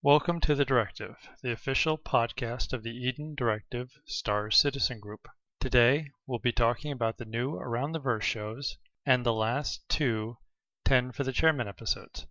Welcome to the Directive, the official podcast of the Eden Directive Star Citizen Group. Today, we'll be talking about the new Around the Verse shows and the last two 10 for the Chairman episodes.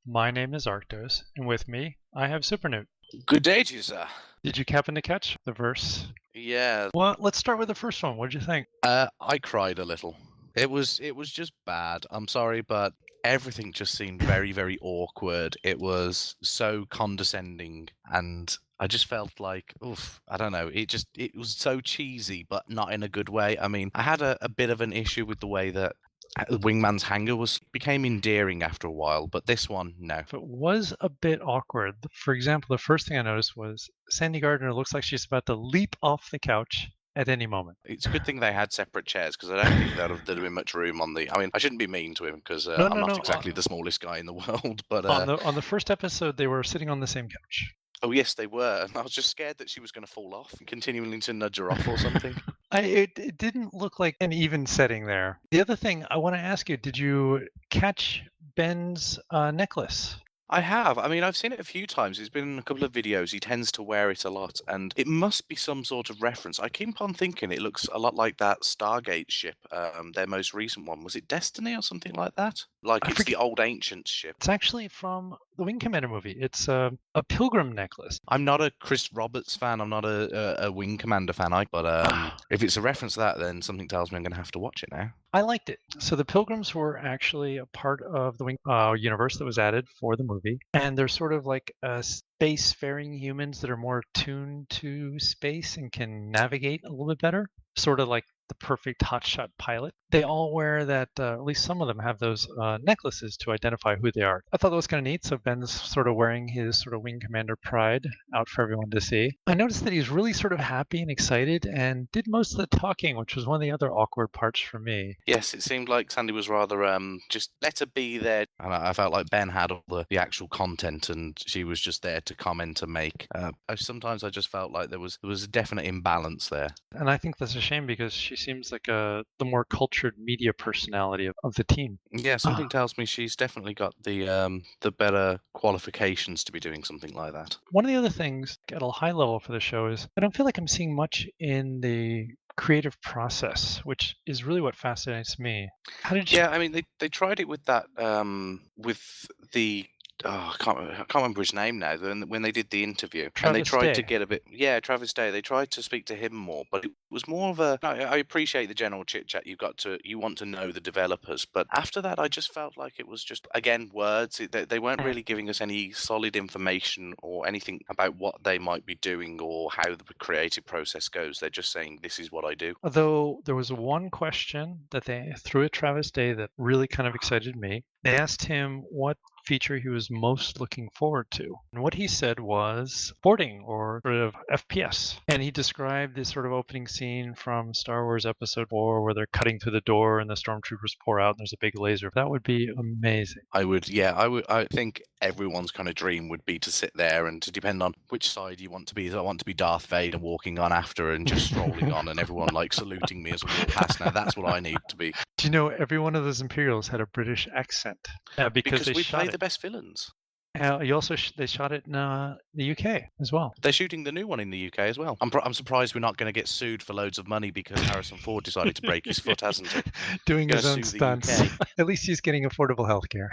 My name is Arctos, and with me, I have Supernewt. Good day to you, sir. Did you happen to catch the verse? Yeah. Well, let's start with the first one. What did you think? I cried a little. It was just bad. I'm sorry, but everything just seemed very, very awkward. It was so condescending, and I just felt like, oof, I don't know. It was so cheesy, but not in a good way. I mean, I had a bit of an issue with the way that Wingman's hanger became endearing after a while, but this one, no. It was a bit awkward. For example, the first thing I noticed was Sandy Gardner looks like she's about to leap off the couch at any moment. It's a good thing they had separate chairs, because I don't think there'd have been much room on the... I mean, I shouldn't be mean to him, because I'm not exactly the smallest guy in the world, but... On the first episode, they were sitting on the same couch. Oh, yes, they were. And I was just scared that she was going to fall off and continuing to nudge her off or something. It didn't look like an even setting there. The other thing I want to ask you, did you catch Ben's necklace? I have. I mean, I've seen it a few times. It's been in a couple of videos. He tends to wear it a lot, and it must be some sort of reference. I keep on thinking it looks a lot like that Stargate ship, their most recent one. Was it Destiny or something like that? Like, it's the old ancient ship. It's actually from the Wing Commander movie. It's a Pilgrim necklace. I'm not a Chris Roberts fan. I'm not a Wing Commander fan, but if it's a reference to that, then something tells me I'm going to have to watch it now. I liked it. So the Pilgrims were actually a part of the Wing universe that was added for the movie, and they're sort of like space-faring humans that are more tuned to space and can navigate a little bit better, sort of like the perfect hotshot pilot. They all wear that, at least some of them have those necklaces to identify who they are. I thought that was kind of neat. So Ben's sort of wearing his sort of Wing Commander pride out for everyone to see. I noticed that he's really sort of happy and excited and did most of the talking, which was one of the other awkward parts for me. Yes, it seemed like Sandy was rather just let her be there. And I felt like Ben had all the actual content and she was just there to comment and make. Sometimes I just felt like there was a definite imbalance there. And I think that's a shame because she seems like the more cultured media personality of the team. Yeah, something tells me she's definitely got the better qualifications to be doing something like that. One of the other things at a high level for the show is I don't feel like I'm seeing much in the creative process, which is really what fascinates me. How did you... Yeah, I mean, they tried it with that, with the... I can't remember his name now. When they did the interview, and they tried to get a bit, Travis Day. They tried to speak to him more, but it was more of a. I appreciate the general chit chat. You want to know the developers, but after that, I just felt like it was just again words. They weren't really giving us any solid information or anything about what they might be doing or how the creative process goes. They're just saying this is what I do. Although there was one question that they threw at Travis Day that really kind of excited me. They asked him what feature he was most looking forward to. And what he said was sporting or sort of FPS. And he described this sort of opening scene from Star Wars Episode 4 where they're cutting through the door and the stormtroopers pour out and there's a big laser. That would be amazing. I think everyone's kind of dream would be to sit there and to depend on which side you want to be. I want to be Darth Vader walking on after and just strolling on and everyone like saluting me as I walk past. Now that's what I need to be. Do you know every one of those Imperials had a British accent? Because they we shot play it. The best villains. They shot it in the UK as well. They're shooting the new one in the UK as well. I'm surprised we're not going to get sued for loads of money because Harrison Ford decided to break his foot, hasn't he? Doing his own stunts. At least he's getting affordable healthcare.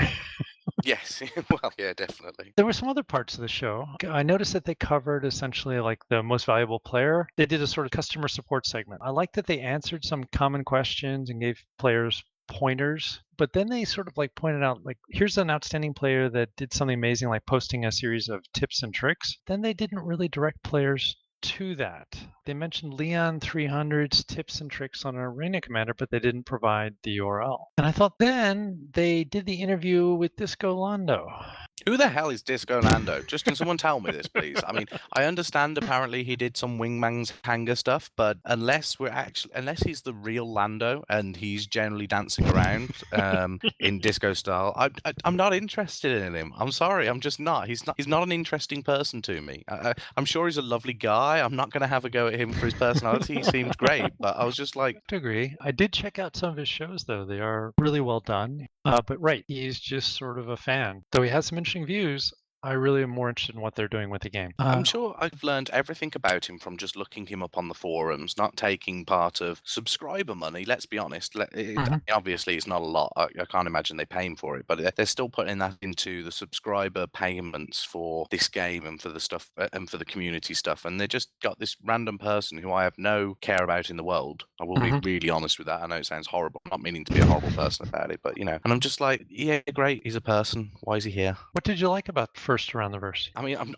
Yes, well, yeah, definitely. There were some other parts of the show. I noticed that they covered essentially like the most valuable player. They did a sort of customer support segment. I like that they answered some common questions and gave players pointers, but then they sort of like pointed out like here's an outstanding player that did something amazing like posting a series of tips and tricks. Then they didn't really direct players to that. They mentioned Leon 300's tips and tricks on an Arena Commander, but they didn't provide the URL. And I thought then they did the interview with Disco Lando. Who the hell is Disco Lando? Just can someone tell me this, please? I mean, I understand apparently he did some Wingman's hanger stuff, but unless he's the real Lando and he's generally dancing around in disco style, I'm not interested in him. I'm sorry, I'm just not. He's not an interesting person to me. I'm sure he's a lovely guy. I'm not going to have a go at him for his personality. He seems great, but I was just like... To agree. I did check out some of his shows, though. They are really well done. But right, he's just sort of a fan. Though he has some interesting views, I really am more interested in what they're doing with the game. I'm sure I've learned everything about him from just looking him up on the forums, not taking part of subscriber money. Let's be honest. Mhm, Obviously, it's not a lot. I can't imagine they pay him for it, but they're still putting that into the subscriber payments for this game and for the stuff and for the community stuff. And they just got this random person who I have no care about in the world. I will be mhm. really honest with that. I know it sounds horrible. I'm not meaning to be a horrible person about it, but and I'm just like, yeah, great. He's a person. Why is he here? What did you like about First Around the Verse? I mean, I'm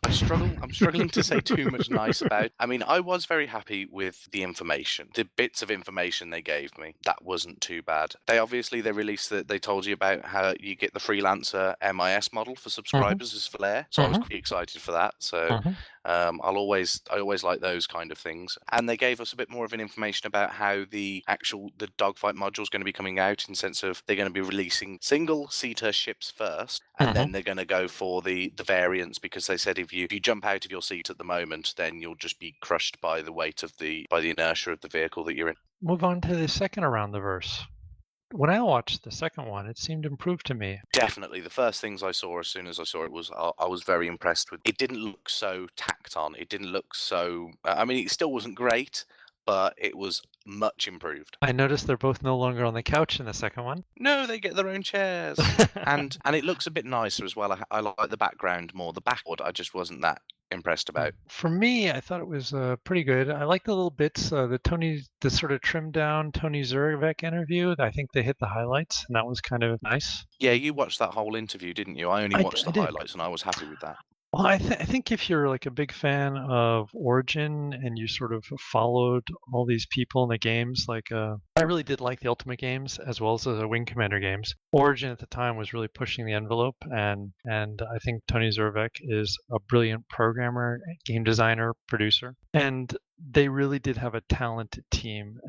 struggling to say too much nice about. I mean, I was very happy with the information, the bits of information they gave me. That wasn't too bad. They released that they told you about how you get the freelancer MIS model for Mhm, subscribers as Flair. So I was mhm, quite excited for that. So mhm. I always like those kind of things. And they gave us a bit more of an information about how the dogfight module is going to be coming out, in sense of they're going to be releasing single seater ships first, and Mhm. then they're going to go for the variants, because they said if you jump out of your seat at the moment, then you'll just be crushed by the weight of the inertia of the vehicle that you're in. Move on to the second Around the Verse. When I watched the second one, it seemed improved to me. Definitely, the first things I saw as soon as I saw it was I was very impressed with. It didn't look so tacked on. It didn't look so. I mean, it still wasn't great, but it was much improved. I noticed they're both no longer on the couch in the second one. No, they get their own chairs, and it looks a bit nicer as well. I like the background more. The backboard, I just wasn't that impressed about. For me, I thought it was pretty good. I like the little bits, the sort of trimmed down Tony Zurvek interview. I think they hit the highlights, and that was kind of nice. Yeah, you watched that whole interview, didn't you? I only watched I the did. highlights, and I was happy with that. Well, I think if you're like a big fan of Origin and you sort of followed all these people in the games, I really did like the Ultimate games as well as the Wing Commander games. Origin at the time was really pushing the envelope, and I think Tony Zurvek is a brilliant programmer, game designer, producer, and they really did have a talented team.